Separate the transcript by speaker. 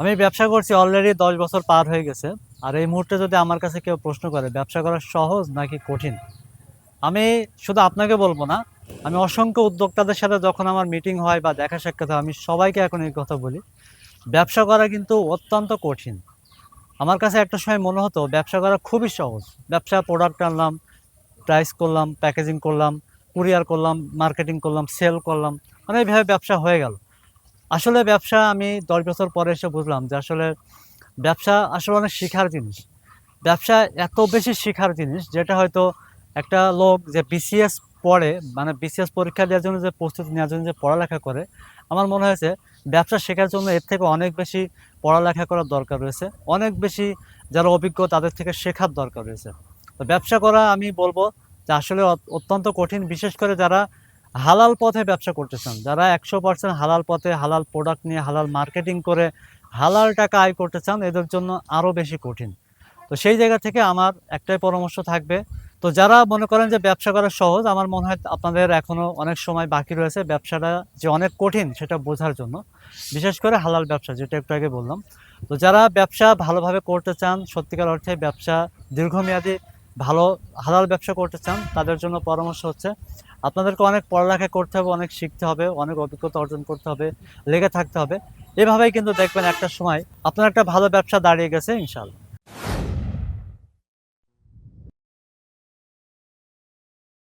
Speaker 1: আমি ব্যবসা করছি অলরেডি 10 বছর পার হয়ে গেছে। আর এই মুহূর্তে যদি আমার কাছে কেউ প্রশ্ন করে ব্যবসা করা সহজ নাকি কঠিন? আমি শুধু আপনাকে বলব না, আমি অসংখ্য উদ্যোক্তাদের সাথে যখন আমার মিটিং হয় বা দেখা সাক্ষাৎ হয়, আমি সবাইকে এখন এই কথা বলি। ব্যবসা করা কিন্তু অত্যন্ত কঠিন। আমার কাছে একটা সময় মনে হতো ব্যবসা করা খুবই সহজ। ব্যবসা প্রোডাক্ট আনলাম, প্রাইস করলাম, প্যাকেজিং করলাম, কুরিয়ার করলাম, মার্কেটিং করলাম, সেল করলাম। মানে এইভাবে ব্যবসা হয়ে গেল। আসলে ব্যবসা আমি 10 বছর পরে এসে বুঝলাম যে আসলে ব্যবসা আসলে অনেক শিখার জিনিস। ব্যবসা এত বেশি শিখার জিনিস যেটা হয়তো একটা লোক যে বিসিএস পড়ে, মানে বিসিএস পরীক্ষা দেওয়ার জন্য যে প্রস্তুতি নেওয়ার জন্য যে পড়ালেখা করে, আমার মনে হয়েছে ব্যবসা শেখার জন্য এর থেকে অনেক বেশি পড়ালেখা করার দরকার রয়েছে। অনেক বেশি যারা অভিজ্ঞ তাদের থেকে শেখার দরকার রয়েছে। তো ব্যবসা করা আমি বলব যে আসলে অত্যন্ত কঠিন, বিশেষ করে যারা হালাল পথে ব্যবসা করতে চান, যারা 100% হালাল পথে হালাল প্রোডাক্ট নিয়ে হালাল মার্কেটিং করে হালাল টাকা আয় করতে চান, এদের জন্য আরও বেশি কঠিন। তো সেই জায়গা থেকে আমার একটাই পরামর্শ থাকবে, তো যারা মনে করেন যে ব্যবসা করা সহজ, আমার মনে হয় আপনাদের এখনও অনেক সময় বাকি রয়েছে ব্যবসাটা যে অনেক কঠিন সেটা বোঝার জন্য। বিশেষ করে হালাল ব্যবসা, যেটা একটু আগে বললাম। তো যারা ব্যবসা ভালোভাবে করতে চান, সত্যিকার অর্থে ব্যবসা দীর্ঘমেয়াদী ভালো হালাল ব্যবসা করতে চান, তাদের জন্য পরামর্শ হচ্ছে আপনাদেরকে অনেক পড়ালেখা করতে হবে, অনেক শিখতে হবে, অনেক অভিজ্ঞতা অর্জন করতে হবে, লেগে থাকতে হবে। এভাবেই কিন্তু দেখবেন একটা সময় আপনার একটা ভালো ব্যবসা দাঁড়িয়ে গেছে ইনশাআল্লাহ।